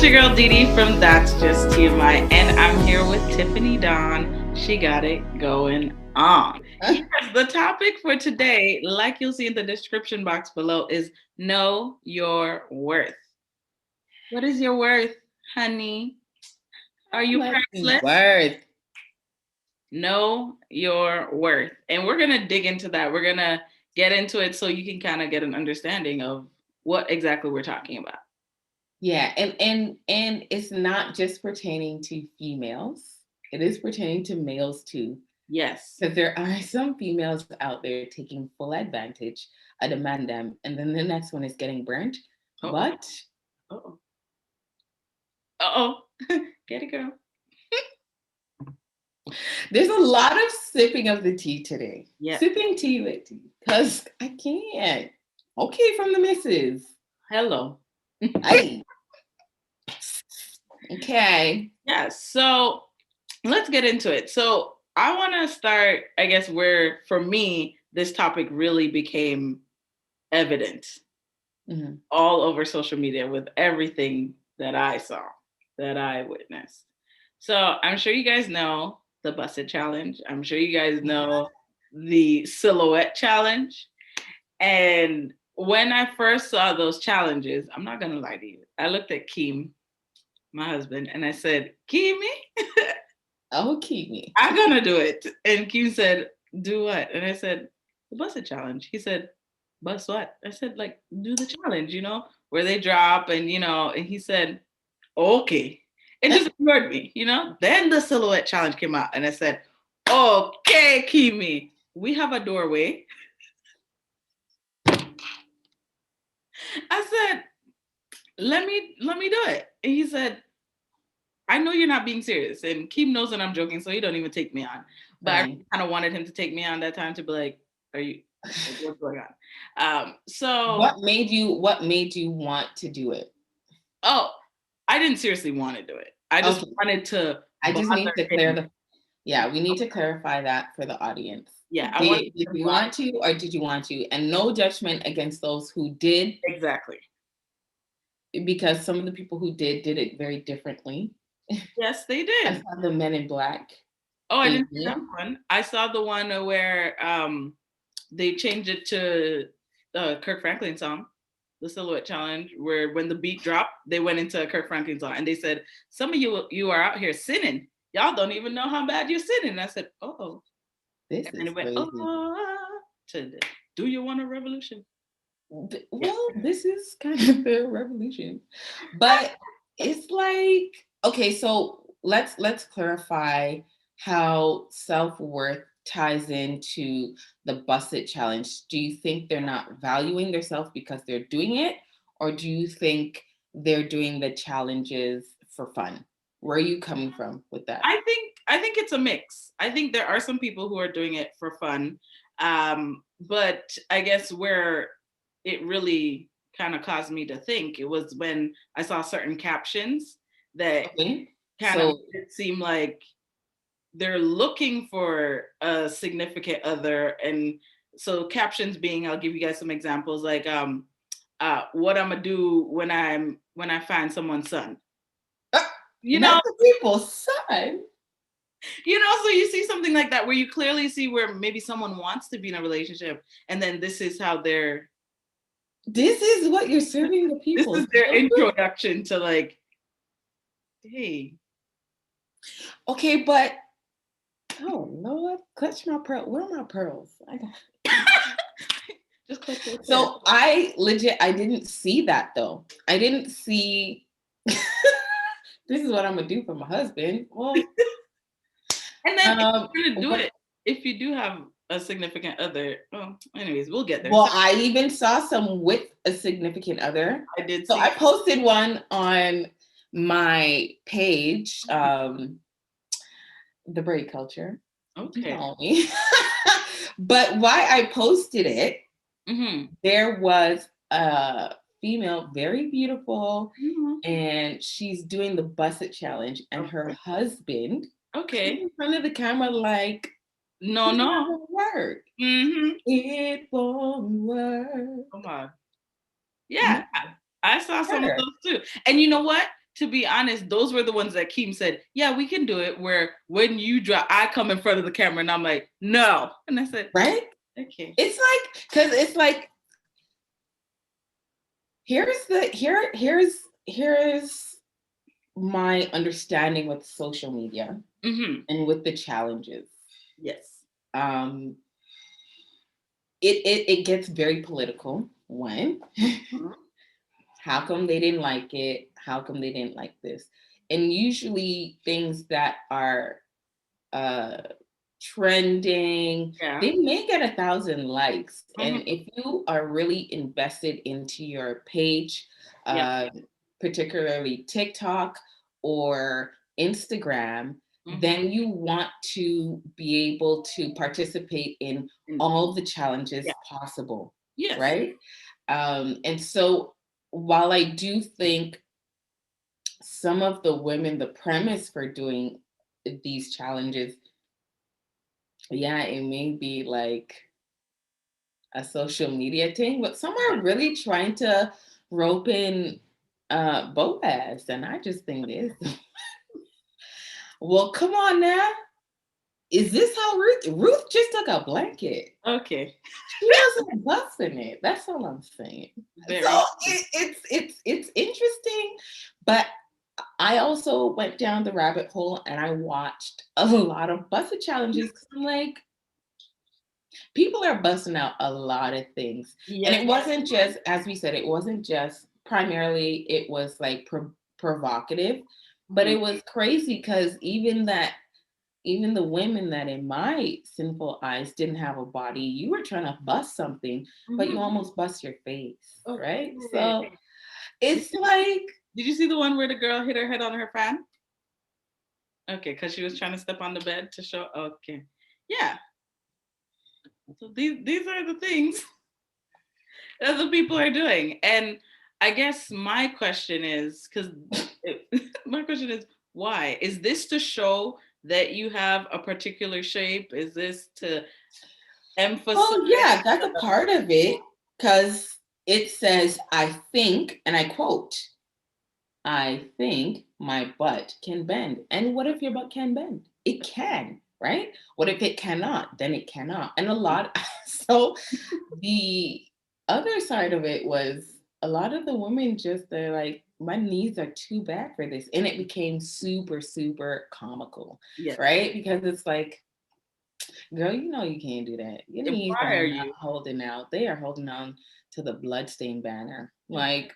it's your girl Dee Dee from That's Just TMI, and I'm here with Tiffany Dawn. She got it going on. Yes, the topic for today, like you'll see in the description box below, is know your worth. What is your worth, honey? Are you priceless? Worth. Know your worth. And we're going to dig into that. We're going to get into it so you can kind of get an understanding of what exactly we're talking about. Yeah, and it's not just pertaining to females. It is pertaining to males too. Yes. Because there are some females out there taking full advantage. I demand them, and then the next one is getting burnt. Uh-oh. But Get it, girl. There's a lot of sipping of the tea today. Yeah. Sipping tea with tea. Because I can't. Okay, from the missus. Hello. Hey. Okay. Yeah, so let's get into it. So I want to start, I guess, where for me, this topic really became evident all over social media with everything that I saw, that I witnessed. So I'm sure you guys know the Busted Challenge. I'm sure you guys know the Silhouette Challenge. And when I first saw those challenges, I'm not going to lie to you. I looked at Keem, my husband, and I said, Keemy? Oh, Keemy. I'm going to do it. And Keem said, do what? And I said, the Busted Challenge. He said, bust what? I said, like, do the challenge, you know, where they drop and, you know, and he said, okay. And just ignored me, you know. Then the Silhouette Challenge came out and I said, okay, Keemy, we have a doorway. I said, let me do it. And he said, I know you're not being serious. And Keem knows that I'm joking, so he don't even take me on. But I kind of wanted him to take me on that time to be like, what's going on? So what made you want to do it? Oh, I didn't seriously want to do it. I just wanted to. I just need to clear we need to clarify that for the audience. Yeah. Did you want to or did you want to? And no judgment against those who did. Exactly. Because some of the people who did it very differently. Yes, they did. I saw the Men in Black. Oh, I didn't see that one. I saw the one where they changed it to the Kirk Franklin song, the Silhouette Challenge, where when the beat dropped, they went into a Kirk Franklin song and they said, some of you are out here sinning. Y'all don't even know how bad you're sinning. And I said, oh. This and it went, do you want a revolution? Well, this is kind of the revolution. But it's like, okay, so let's clarify how self-worth ties into the Busted Challenge. Do you think they're not valuing themselves because they're doing it? Or do you think they're doing the challenges for fun? Where are you coming from with that? I think it's a mix. I think there are some people who are doing it for fun. But I guess where it really kind of caused me to think, it was when I saw certain captions that kind of made it seem like they're looking for a significant other. And so captions being, I'll give you guys some examples, like what I'm gonna do when I find someone's son. You know, the people's son. You know, so you see something like that where you clearly see where maybe someone wants to be in a relationship, and then this is how they're. This is what you're serving the people. This is their introduction to like, hey. Okay, but oh Lord, clutch my pearl. Where are my pearls? I got. Just clutch your pearls. So I didn't see that though. I didn't see. This is what I'm gonna do for my husband. Well, and then if you're gonna do it, if you do have a significant other, well, anyways, we'll get there. Well, I even saw some with a significant other. I did. So I posted one on my page, the braid culture. Okay. But why I posted it, there was a female, very beautiful, and she's doing the Busted Challenge, and her husband, in front of the camera, like, no, it won't work. It won't work. Come on. Yeah, I saw some of those too. And you know what? to be honest, those were the ones that Keem said, yeah, we can do it. Where when you drop, I come in front of the camera and I'm like, no. And I said, right? Okay. It's like, because it's like, here's my understanding with social media and with the challenges. Yes. It gets very political when how come they didn't like it? How come they didn't like this? And usually things that are trending, they may get 1,000 likes. And if you are really invested into your page, particularly TikTok or Instagram, then you want to be able to participate in all the challenges possible, right? And so while I do think some of the women, the premise for doing these challenges, yeah, it may be like a social media thing, but some are really trying to rope in Boaz, and I just think this. Well, come on now. Is this how Ruth just took a blanket? Okay. She wasn't busting it. That's all I'm saying. So it's interesting, but I also went down the rabbit hole and I watched a lot of busted challenges because I'm like, people are busting out a lot of things. And it wasn't just, as we said, it wasn't just primarily, it was like provocative, but it was crazy because even the women that in my sinful eyes didn't have a body, you were trying to bust something, but you almost bust your face, right? So it's like. Did you see the one where the girl hit her head on her fan? Okay, because she was trying to step on the bed to show. Okay. Yeah. So these are the things that the people are doing. And I guess my question is, why? Is this to show that you have a particular shape? Is this to emphasize? Oh, yeah, that's a part of it, because it says, I think, and I quote, I think my butt can bend. And what if your butt can bend? It can, right? What if it cannot? Then it cannot. And so the other side of it was a lot of the women they're like, my knees are too bad for this. And it became super, super comical, right? Because it's like, girl, you know you can't do that. Your knees are not holding out. They are holding on to the bloodstained banner. Like,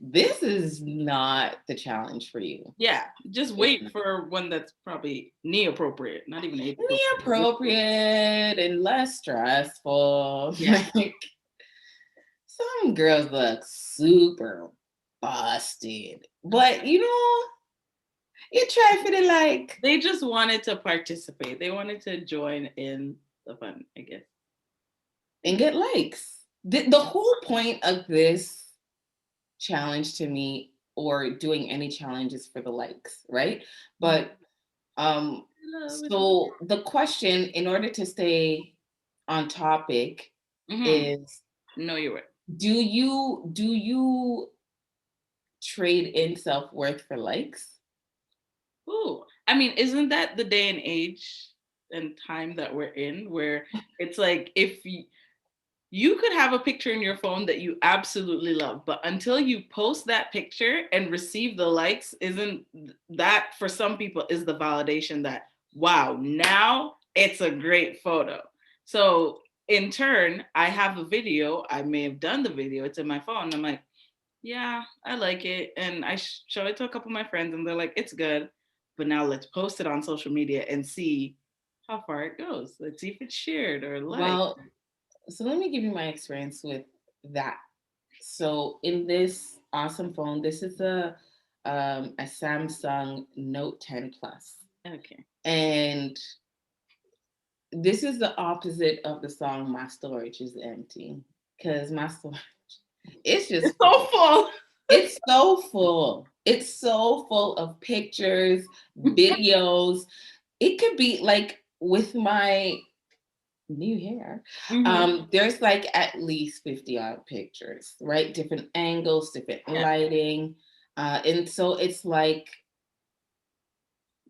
this is not the challenge for you. Yeah, just wait for one that's probably knee appropriate, not even age knee appropriate and less stressful. Yeah. Like, some girls look super busted, but you try for the like. They just wanted to participate. They wanted to join in the fun, I guess, and get likes. The whole point of this challenge to me, or doing any challenges for the likes, right? But so the question, in order to stay on topic, is no, you're right. Do you trade in self-worth for likes? Ooh, I mean, isn't that the day and age and time that we're in, where it's like, if you could have a picture in your phone that you absolutely love, but until you post that picture and receive the likes, isn't that, for some people, is the validation that, wow, now it's a great photo. So in turn, I have a video, I may have done the video, it's in my phone, I'm like, yeah, I like it. And I show it to a couple of my friends and they're like, it's good. But now let's post it on social media and see how far it goes. Let's see if it's shared or liked. Well, so let me give you my experience with that. So in this awesome phone, this is a Samsung Note 10 Plus. Okay. And this is the opposite of the song My Storage is Empty. Because my storage, it's just so full. It's so full. It's so full of pictures, videos. It could be like with my new hair. There's like at least 50 odd pictures, right? Different angles, different lighting. And so it's like,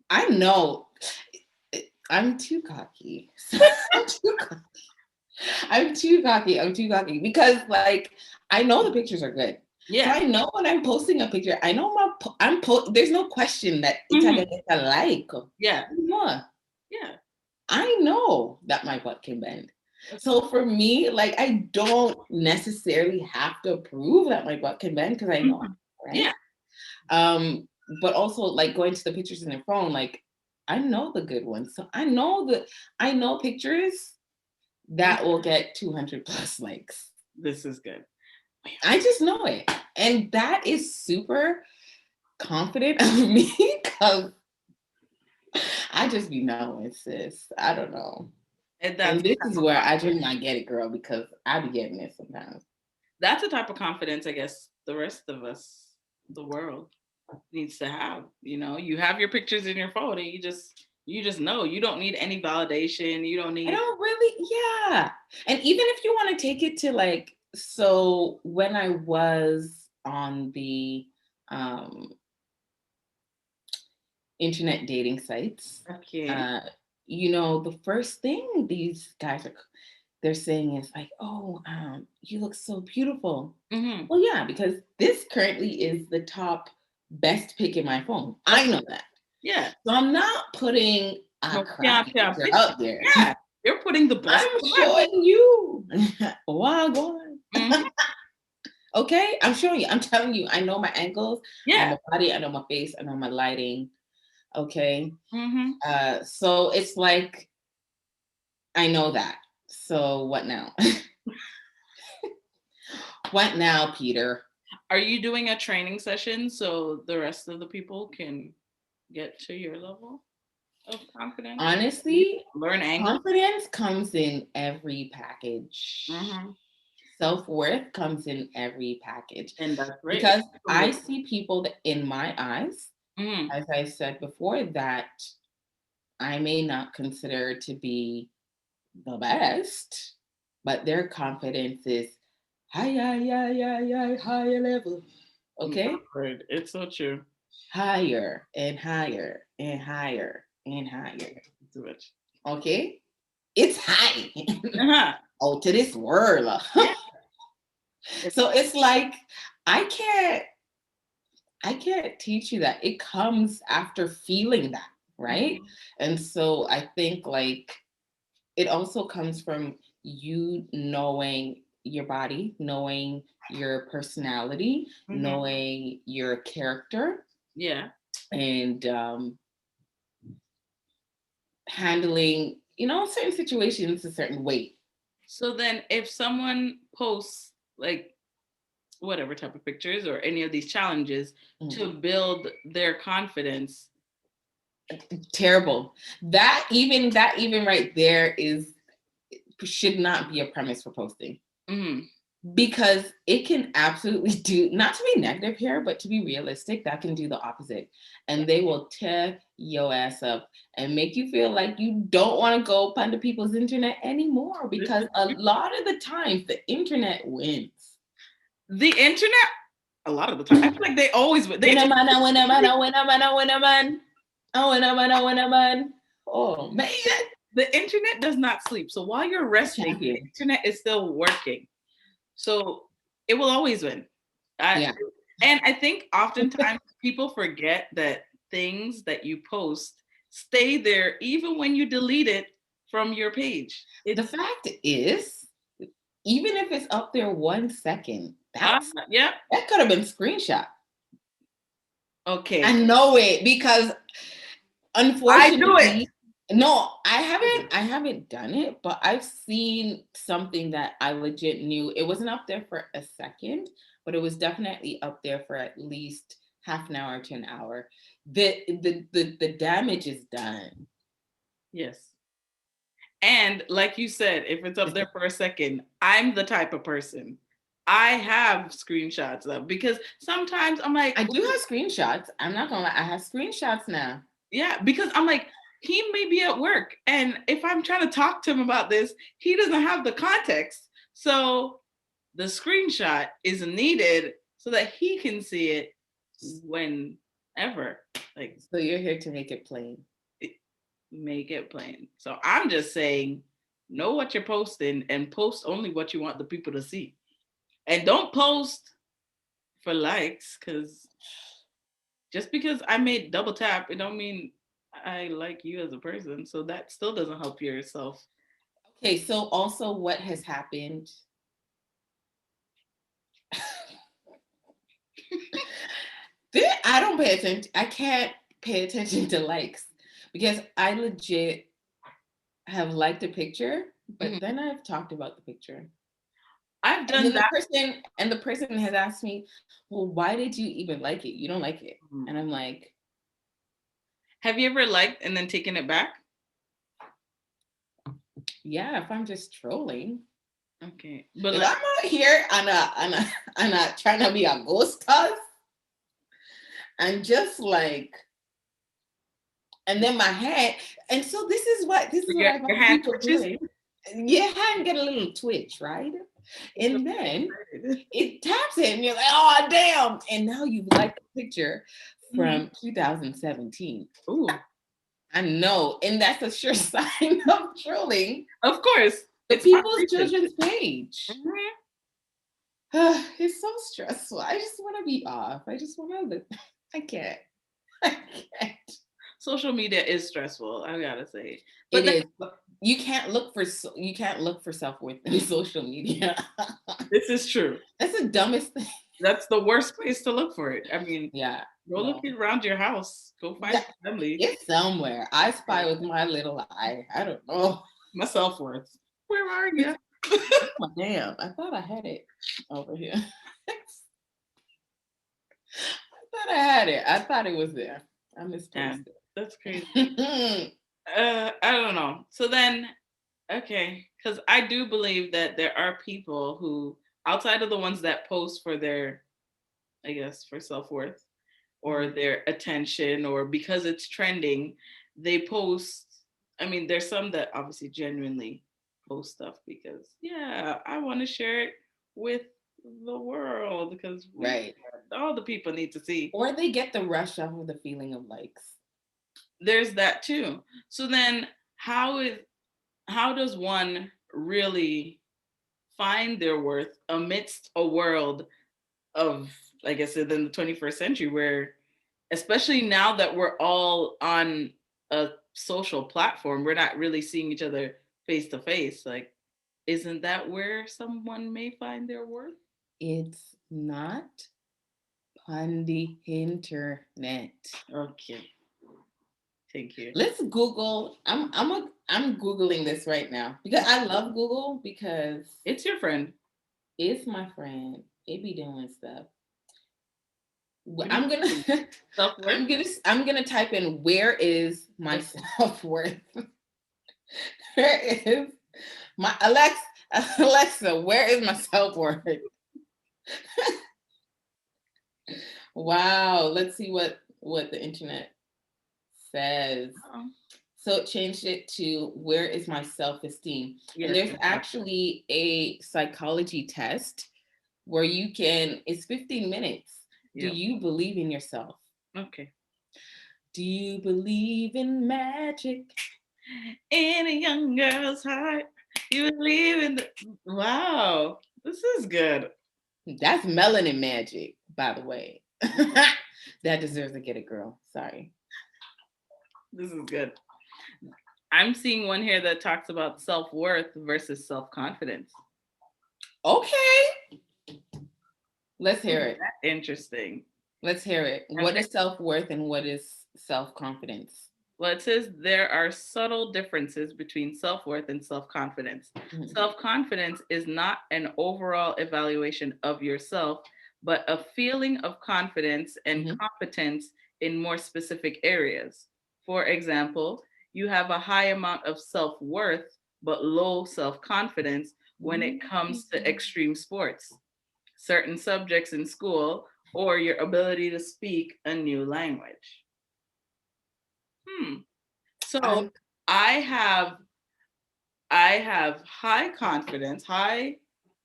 I know I'm too cocky. I'm too cocky. I'm too cocky because like I know the pictures are good. Yeah. So I know when I'm posting a picture, I know there's no question that it's gonna get a like. Yeah. Yeah. I know that my butt can bend. So for me, like I don't necessarily have to prove that my butt can bend because I know, right? Yeah. But also like going to the pictures in your phone, like I know the good ones. So I know pictures that will get 200 plus likes. This is good. I just know it. And that is super confident of me because I just be knowing, sis. I don't know. And this is where I just not get it, girl, because I be getting it sometimes. That's the type of confidence, I guess, the rest of us, the world, needs to have. You know, you have your pictures in your phone and you just know. You don't need any validation. You don't need. I don't really, yeah. And even if you want to take it to like, so when I was on the internet dating sites, okay. You know, the first thing these guys they're saying is like, oh, you look so beautiful. Mm-hmm. Well, yeah, because this currently is the top best pick in my phone. I know that. Yeah. So I'm not putting a crap picture out there. Yeah. You're putting the best. I'm showing you. Wagwan. Mm-hmm. Okay, I'm showing you. I'm telling you. I know my angles. Yeah. I know my body. I know my face. I know my lighting. Okay. Mm-hmm. So it's like I know that. So what now? What now, Peter? Are you doing a training session so the rest of the people can get to your level of confidence? Honestly, learn angles. Confidence comes in every package. Mm-hmm. Self-worth comes in every package. And that's right. Because I see people that in my eyes, mm-hmm. as I said before, that I may not consider to be the best, but their confidence is higher level. Okay? It's so true. Higher and higher and higher and higher. Okay? It's high. Uh-huh. Oh, to this world. Yeah. So it's like I can't teach you that. It comes after feeling that, right? Mm-hmm. And so I think like it also comes from you knowing your body, knowing your personality, mm-hmm. knowing your character. Yeah. And handling, certain situations a certain way. So then if someone posts like whatever type of pictures or any of these challenges mm-hmm. to build their confidence. Terrible. That even right there should not be a premise for posting. Mm-hmm. Because it can absolutely do, not to be negative here, but to be realistic, that can do the opposite. And they will tear your ass up and make you feel like you don't want to go onto people's internet anymore because a lot of the times the internet wins. The internet, a lot of the time, I feel like they always win. Win a man. Oh, man. The internet does not sleep. So while you're resting, the internet is still working. So it will always win. And I think oftentimes people forget that things that you post stay there even when you delete it from your page. The fact is, even if it's up there 1 second, that could have been screenshot. Okay. I know it because unfortunately, I do it. No, I haven't done it, but I've seen something that I legit knew. It wasn't up there for a second, but it was definitely up there for at least half an hour to an hour. The damage is done. Yes. And like you said, if it's up there for a second, I'm the type of person. I have screenshots of because sometimes I'm like, I do have screenshots. I'm not gonna lie, I have screenshots now. Yeah, because I'm like, he may be at work. And if I'm trying to talk to him about this, he doesn't have the context. So the screenshot is needed so that he can see it. whenever. Like, so you're here to make it plain. Make it plain. So I'm just saying, know what you're posting and post only what you want the people to see. And don't post for likes, because just because I made double tap, it don't mean I like you as a person. So that still doesn't help yourself. Okay, so also what has happened? I don't pay attention. I can't pay attention to likes because I legit have liked a picture, but then I've talked about the picture. I've done that. The person has asked me, well, why did you even like it? You don't like it. And I'm like, have you ever liked and then taken it back? Yeah, if I'm just trolling. Okay. But if I'm out here on a trying to be a ghost house, I'm just like, and then my head, and so this is what I your hand twitches. Your hand get a little twitch, right? And then it taps it, and you're like, oh damn! And now you've liked the picture from 2017. Ooh. I know, and that's a sure sign of trolling. Of course. It's people's children's page. It's so stressful. I just want to be off. I just want to. I can't. Social media is stressful. I gotta say, but it is. You can't look for self-worth in social media. This is true. That's the dumbest thing. That's the worst place to look for it. I mean, yeah. Go look around your house. Go find family. It's somewhere. I spy with my little eye. I don't know. My self-worth. Where are you? Oh, damn. I thought I had it over here. I thought it was there. I misplaced it. That's crazy. I don't know. So then, okay, because I do believe that there are people who, outside of the ones that post for their, I guess, for self-worth, or their attention, or because it's trending, they post. I mean, there's some that obviously genuinely post stuff because, yeah, I want to share it with the world because all the people need to see. Or they get the rush off of the feeling of likes. There's that too. So then how does one really find their worth amidst a world of, I guess, in the 21st century, where, especially now that we're all on a social platform, we're not really seeing each other face to face. Like, isn't that where someone may find their worth? It's not on the internet. Okay. Thank you. Let's Google. I'm Googling this right now because I love Google because it's your friend. It's my friend. It be doing stuff. I'm gonna type in where is my self-worth? Where is my Alexa, where is my self-worth? Wow, let's see what the internet says. So it changed it to where is my self-esteem? Yes. And there's actually a psychology test where you can, it's 15 minutes. Yep. Do you believe in yourself? Okay. Do you believe in magic? In a young girl's heart, you believe in the... Wow, this is good. That's melanin magic, by the way. That deserves to get a girl. Sorry. This is good. I'm seeing one here that talks about self-worth versus self-confidence. Okay. Let's hear it. Interesting. Let's hear it. What is self-worth and what is self-confidence? Well, it says there are subtle differences between self-worth and self-confidence. Mm-hmm. Self-confidence is not an overall evaluation of yourself, but a feeling of confidence and competence in more specific areas. For example, you have a high amount of self-worth, but low self-confidence when it comes to extreme sports, certain subjects in school, or your ability to speak a new language. So I have high confidence, high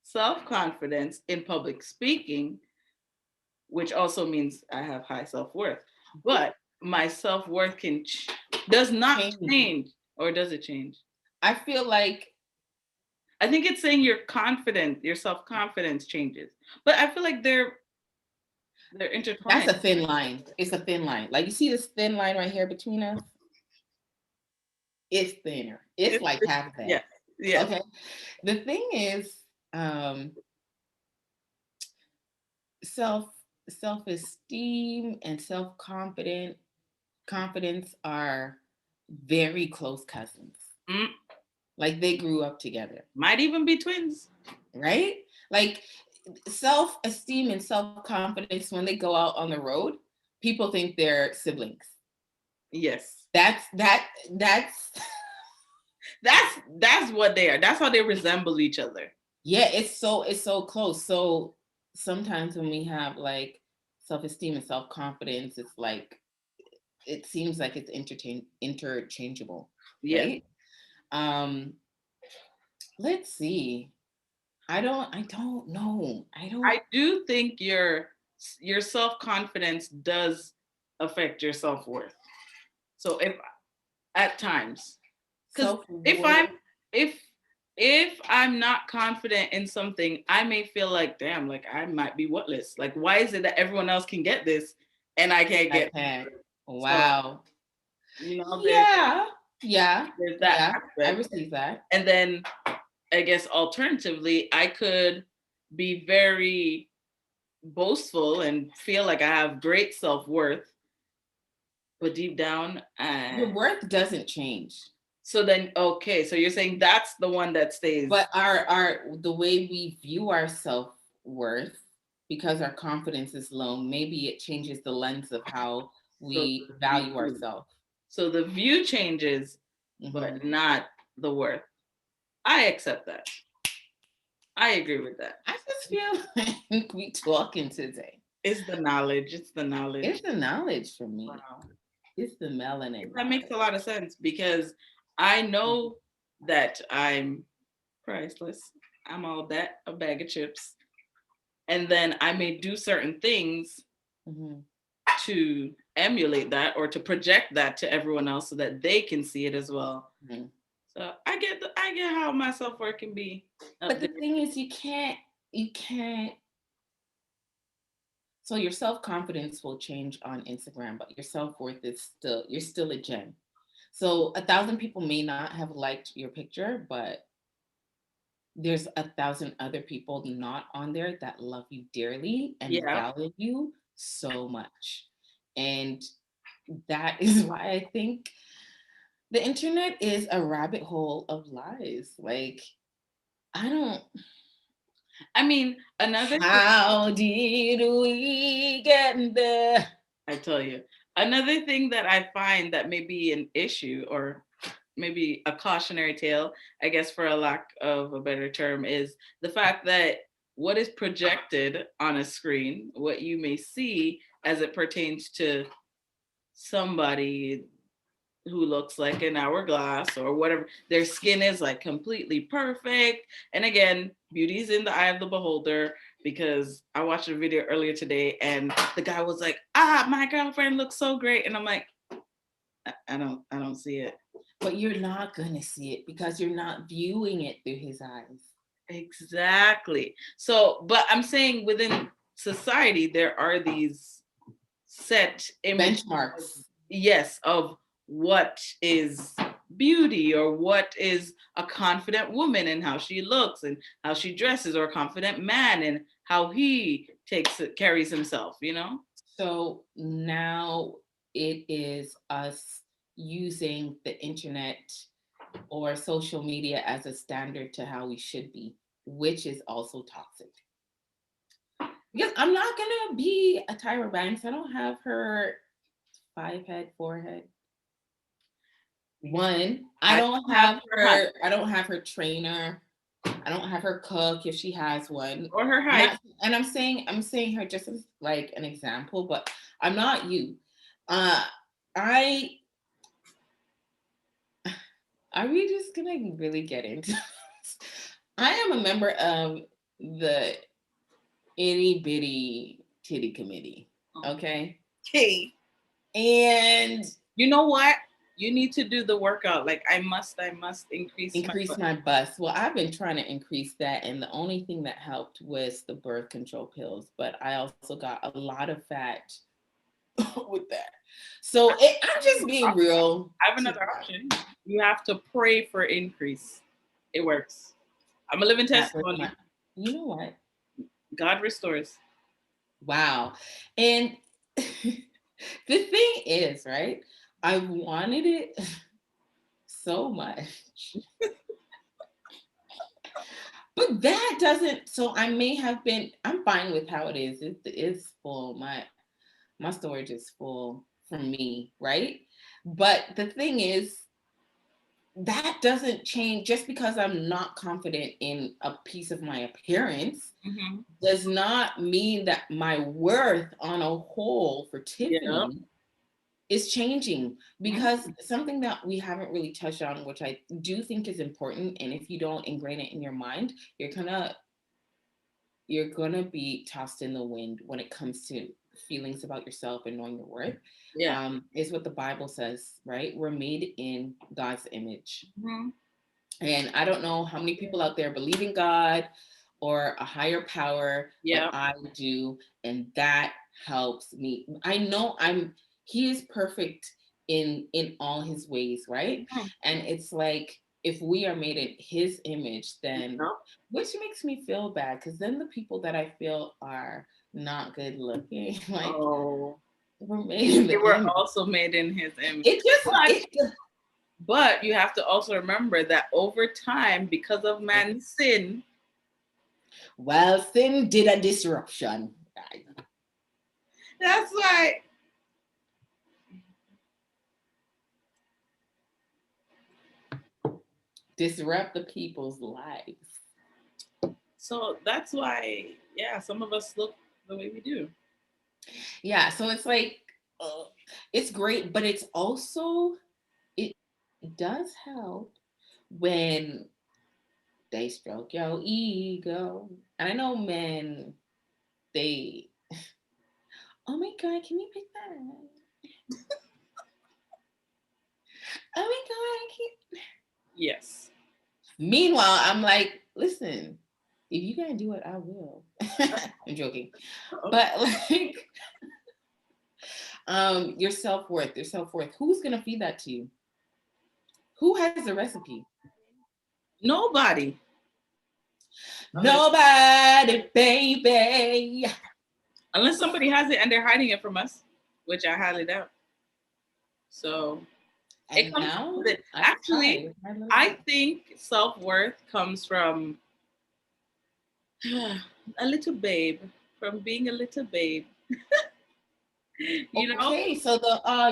self-confidence in public speaking, which also means I have high self-worth. But my self-worth does not change, or does it change? I feel like I think it's saying your self-confidence changes. But I feel like they're intertwined. that's a thin line. It's a thin line. Like, you see this thin line right here between us? It's thinner. It's like half that. Yeah. Yeah. Okay. The thing is, self-esteem and confidence are very close cousins. Mm. Like, they grew up together. Might even be twins. Right? Like, self-esteem and self-confidence, when they go out on the road, people think they're siblings. Yes. That's that's what they are. That's how they resemble each other. Yeah, it's so close. So sometimes when we have like self-esteem and self-confidence, it's like, it seems like it's interchangeable. Yeah. Right? Let's see. I don't know. I do think your self-confidence does affect your self-worth. So if at times, because if I'm not confident in something, I may feel like, damn, like I might be worthless. Like, why is it that everyone else can get this and I can't get it? Wow. So, you know, there's that aspect. I receive that. And then I guess alternatively, I could be very boastful and feel like I have great self-worth, but deep down, your worth doesn't change. So then, okay, so you're saying that's the one that stays. But the way we view our self-worth, because our confidence is low, maybe it changes the lens of how we value ourselves. So the view changes, but not the worth. I accept that. I agree with that. I just feel like we talking today. It's the knowledge. It's the knowledge. It's the knowledge for me. Wow. It's the melanin. That makes a lot of sense, because I know that I'm priceless. I'm all that, a bag of chips. And then I may do certain things to emulate that or to project that to everyone else so that they can see it as well. So I get how my self-worth can be. But the thing is, you can't. So your self-confidence will change on Instagram, but your self-worth is you're still a gem. So 1,000 people may not have liked your picture, but there's 1,000 other people not on there that love you dearly and value you so much. And that is why I think the internet is a rabbit hole of lies. Like, how did we get there? I tell you, another thing that I find that may be an issue, or maybe a cautionary tale, I guess, for a lack of a better term, is the fact that what is projected on a screen, what you may see as it pertains to somebody who looks like an hourglass or whatever, their skin is like completely perfect. And again, beauty is in the eye of the beholder, because I watched a video earlier today and the guy was like, my girlfriend looks so great. And I'm like, I don't see it. But you're not gonna see it because you're not viewing it through his eyes. Exactly. So, but I'm saying within society, there are these set benchmarks. Yes, of what is beauty, or what is a confident woman and how she looks and how she dresses, or a confident man and how he carries himself, you know? So now it is us using the internet or social media as a standard to how we should be, which is also toxic. Because I'm not gonna be a Tyra Banks. I don't have her 5-head, 4-head. One, I don't have her trainer. I don't have her cook if she has one, or her height. And I'm saying her just as like an example, but I'm not you. Are we just gonna really get into this? I am a member of the itty bitty titty committee. Okay. Okay. And you know what? You need to do the workout. Like I must increase my bust. Well, I've been trying to increase that, and the only thing that helped was the birth control pills. But I also got a lot of fat with that. So I'm just being real. I have another option. You have to pray for increase. It works. I'm a living testimony. You know what? God restores. Wow. And the thing is, right? I wanted it so much. But that doesn't, so I may have been, I'm fine with how it is. It is full. My storage is full for me, right? But the thing is, that doesn't change just because I'm not confident in a piece of my appearance does not mean that my worth on a whole for Tiffany is changing, because something that we haven't really touched on, which I do think is important, and if you don't ingrain it in your mind, you're gonna be tossed in the wind when it comes to feelings about yourself and knowing your worth. Is what the Bible says, right? We're made in God's image. And I don't know how many people out there believe in God or a higher power, but I do, and that helps me. I know he is perfect in all his ways, right? And it's like, if we are made in his image, then which makes me feel bad, because then the people that I feel are not good looking, like they were also made in his image. But you have to also remember that over time, because of man's sin, sin did a disruption. That's why. Disrupt the people's lives. So that's why, some of us look the way we do. Yeah, so it's like, it's great, but it's also, it does help when they stroke your ego. And I know men, they, oh my God, can you pick that up? Oh my God, Yes. Meanwhile, I'm like, listen, if you can't do it, I will. I'm joking. But like, your self-worth. Who's gonna feed that to you? Who has the recipe? Nobody, baby. Unless somebody has it and they're hiding it from us, which I highly doubt. So it comes from actually, I think self-worth comes from a little babe, from being a little babe. Okay, so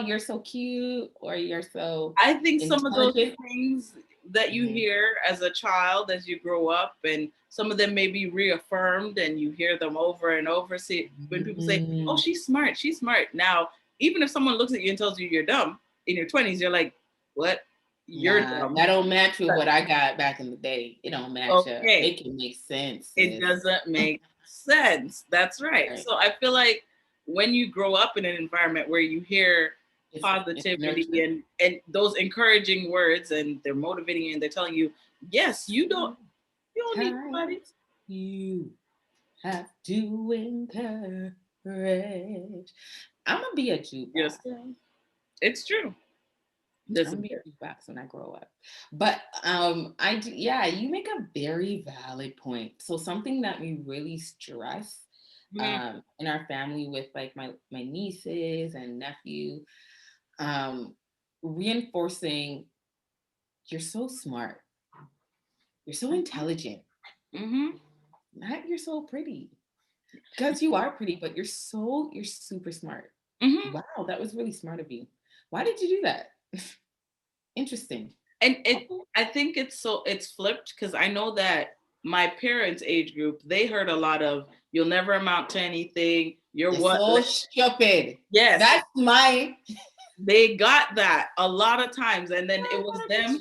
you're so cute, or you're so, I think some of those things that you hear as a child as you grow up, and some of them may be reaffirmed and you hear them over and over. See, when people say, oh, she's smart. Now, even if someone looks at you and tells you you're dumb in your 20s, you're like, what? You're dumb. That don't match with what I got back in the day. It don't match up. It can make sense. It doesn't make sense. That's right. So I feel like when you grow up in an environment where you hear positivity and those encouraging words, and they're motivating you and they're telling you, yes, you don't need somebody. You have to encourage. I'm gonna be a jukebox. Yes, it's true. I'm gonna be a jukebox when I grow up. But you make a very valid point. So something that we really stress in our family with like my nieces and nephew, reinforcing, you're so smart, you're so intelligent, not you're so pretty, because you are pretty, but you're super smart. Wow, that was really smart of you. Why did you do that? Interesting. And I think it's flipped, because I know that my parents' age group, they heard a lot of, you'll never amount to anything. You're so stupid. Yes. That's they got that a lot of times. And then it was them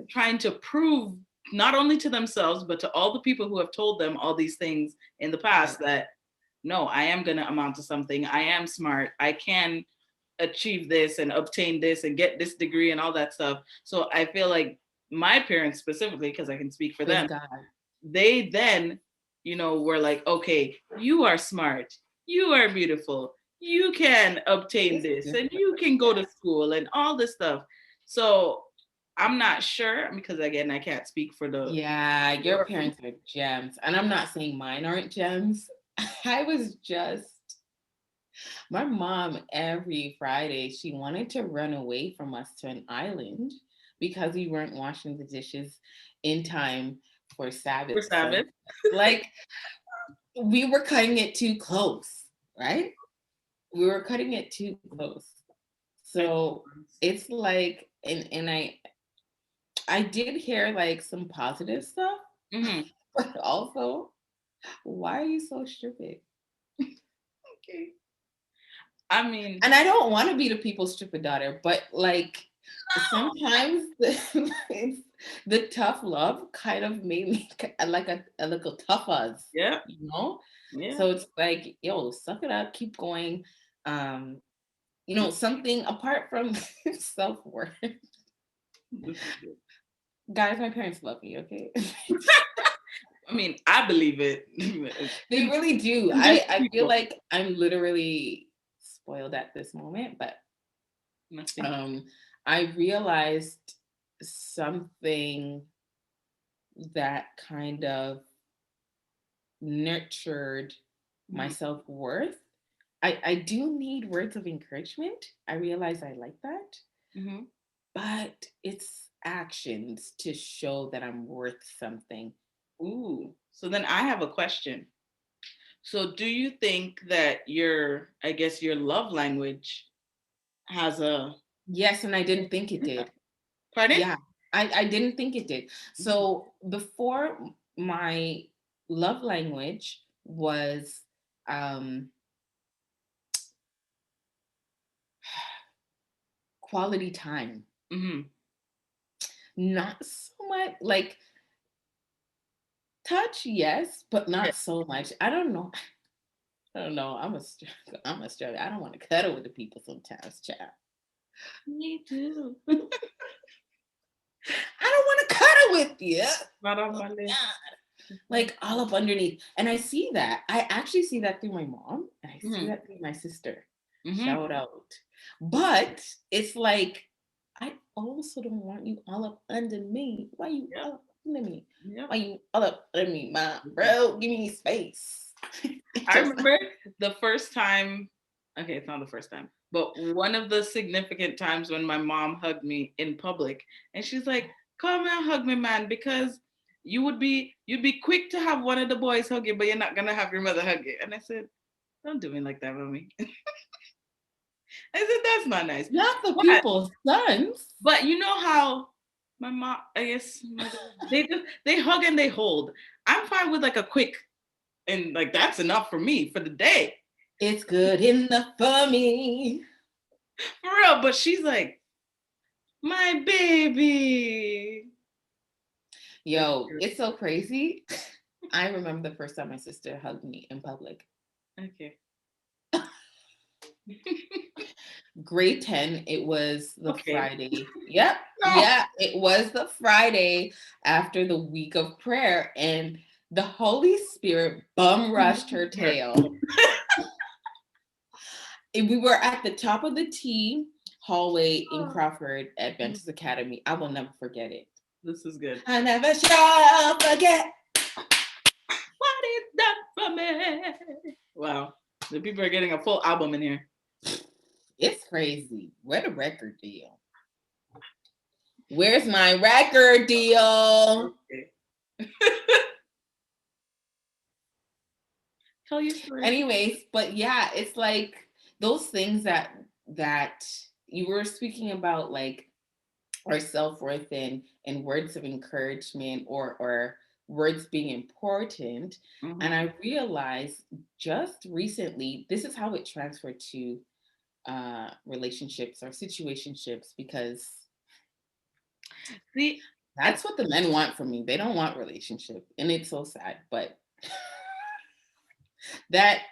trying to prove not only to themselves, but to all the people who have told them all these things in the past, that no, I am going to amount to something. I am smart. I can achieve this and obtain this and get this degree and all that stuff. So I feel like my parents specifically, because I can speak for Praise them, God. they then, were like, okay, you are smart, you are beautiful, you can obtain It's this, and different. you can go to Yes. school and all this stuff. So I'm not sure, because again, I can't speak for the Yeah, your parents are gems. And I'm not saying mine aren't gems. I was just, my mom, every Friday, she wanted to run away from us to an island because we weren't washing the dishes in time for for Sabbath. So, Sabbath. like, we were cutting it too close, right? We were cutting it too close. So it's like, and I did hear like some positive stuff, Mm-hmm. but also, why are you so stupid? Okay. I mean, And I don't want to be the people's stupid daughter, but like sometimes it's, the tough love kind of made me like a little tough us, yeah, you know? yeah. So it's like, yo, suck it up, keep going. Um, something apart from self-worth. Guys, my parents love me, okay? I mean, I believe it. They really do. Convince I feel people. like I'm literally spoiled at this moment, but Nothing. I realized something that kind of nurtured my Mm-hmm. self-worth. I do need words of encouragement. I realize I like that, Mm-hmm. but it's actions to show that I'm worth something. Ooh. So then I have a question. So do you think that I guess your love language has a Yes, and I didn't think it did. pardon? Yeah, I didn't think it did. So before, my love language was um, quality time. Mm-hmm. Not so much like touch, yes, but Yeah. not so much. I don't know. I don't know. I'm a struggle. I don't want to cuddle with the people sometimes, child. Me too. I don't want to cuddle with you. Not on Oh, my list. God. Like all up underneath. And I see that. I actually see that through my mom. And I see Mm-hmm. that through my sister. Mm-hmm. Shout out. But it's like, I also don't want you all up under me. Why you Yep. all up under me? Yep. Why you all up under me, mom? Bro, give me space. I Just remember the first time, okay, it's not the first time, but one of the significant times when my mom hugged me in public, and she's like, come and hug me, man, because you'd be quick to have one of the boys hug you, but you're not gonna have your mother hug you. And I said, don't do me like that, mommy. I said, that's not nice. not the But people's sons. but you know how my mom, I guess they hug and they hold. I'm fine with like a quick, and like that's enough for me for the day. It's good enough for me. For real, but she's like, my baby. Yo, it's so crazy. I remember the first time my sister hugged me in public. Okay. Grade 10, it was the Okay. Friday. Yep. No. Yeah, it was the Friday after the week of prayer. And the Holy Spirit bum rushed her tail. And we were at the top of the T hallway in Crawford at Benches Academy. I will never forget it. This is good. I never shall forget What is that for me? Wow. The people are getting a full album in here. It's crazy. Where the record deal? Where's my record deal? Okay. Tell your story. Anyways, but yeah, it's like those things that you were speaking about, like our self-worth and words of encouragement or words being important. Mm-hmm. And I realized just recently, this is how it transferred to relationships or situationships, because See, that's what the men want from me. They don't want relationship, and it's so sad, but that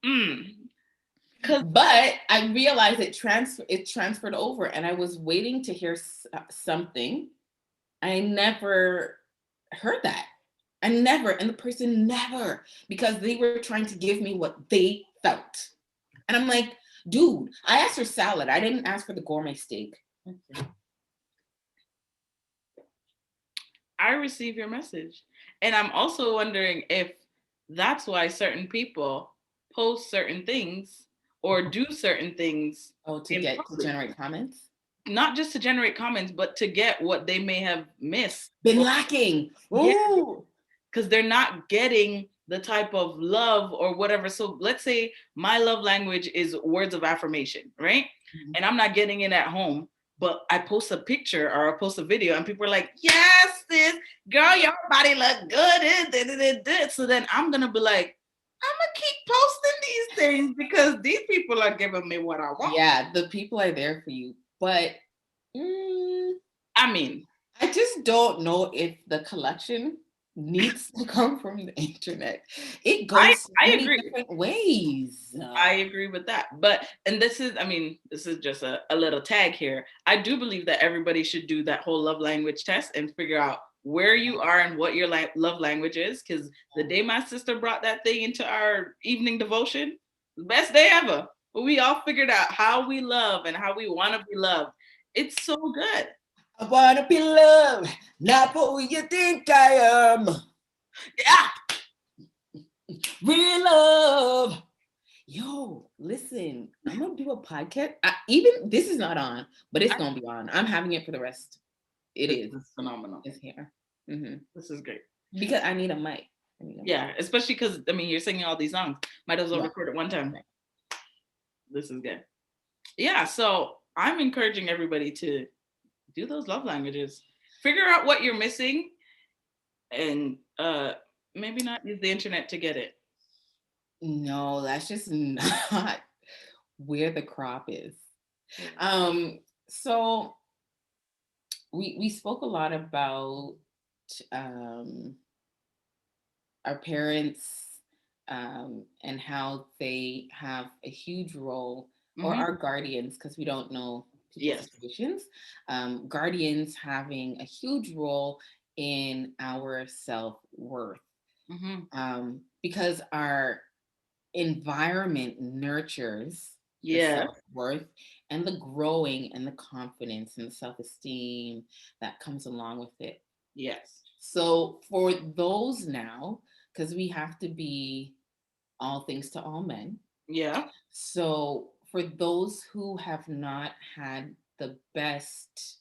But I realized it transferred over, and I was waiting to hear something. I never heard that. And the person never, because they were trying to give me what they felt. And I'm like, dude, I asked for salad. I didn't ask for the gourmet steak. Okay. I receive your message. And I'm also wondering if that's why certain people post certain things or do certain things. To generate comments? Not just to generate comments, but to get what they may have missed. Been lacking. Ooh. Because they're not getting the type of love or whatever. So let's say my love language is words of affirmation, right? Mm-hmm. And I'm not getting it at home, but I post a picture or I post a video and people are like, yes, sis, girl, your body look good. So then I'm going to be like, I'm going to keep posting these things because these people are giving me what I want. Yeah, the people are there for you. But I mean, I just don't know if the collection needs to come from the internet. It goes many different ways. I agree with that. But, and this is just a little tag here. I do believe that everybody should do that whole love language test and figure out where you are and what your love language is. Because the day my sister brought that thing into our evening devotion, the best day ever. We all figured out how we love and how we want to be loved. It's so good. I want to be loved, not for who you think I am. Yeah. Real love. Yo, listen, I'm going to do a podcast. Even this is not on, but it's going to be on. I'm having it for the rest. It's phenomenal. It's here. Mm-hmm. This is great. Because I need a mic. Yeah, especially because, you're singing all these songs. Might as well record it one time. This is good. Yeah, so I'm encouraging everybody to do those love languages. Figure out what you're missing and maybe not use the internet to get it. No, that's just not where the crop is. So we spoke a lot about our parents and how they have a huge role, or our guardians, because we don't know situations. Guardians having a huge role in our self-worth, because our environment nurtures the self-worth and the growing and the confidence and the self-esteem that comes along with it. Yes. So for those now, because we have to be all things to all men. Yeah. So for those who have not had the best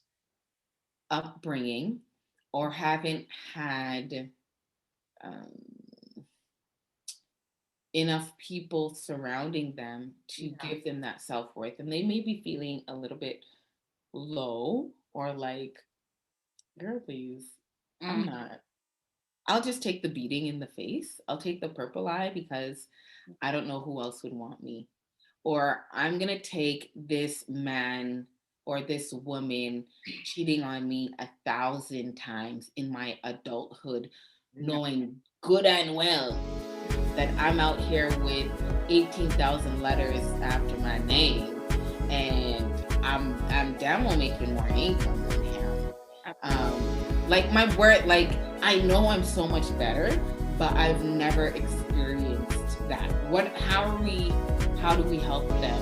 upbringing or haven't had enough people surrounding them to give them that self-worth, and they may be feeling a little bit low or like, girl, please, I'm not. I'll just take the beating in the face. I'll take the purple eye because I don't know who else would want me. Or I'm going to take this man or this woman cheating on me 1,000 times in my adulthood, knowing good and well that I'm out here with 18,000 letters after my name, and I'm damn well making more income than him. Like my word, like I know I'm so much better, but I've never experienced that. How do we help them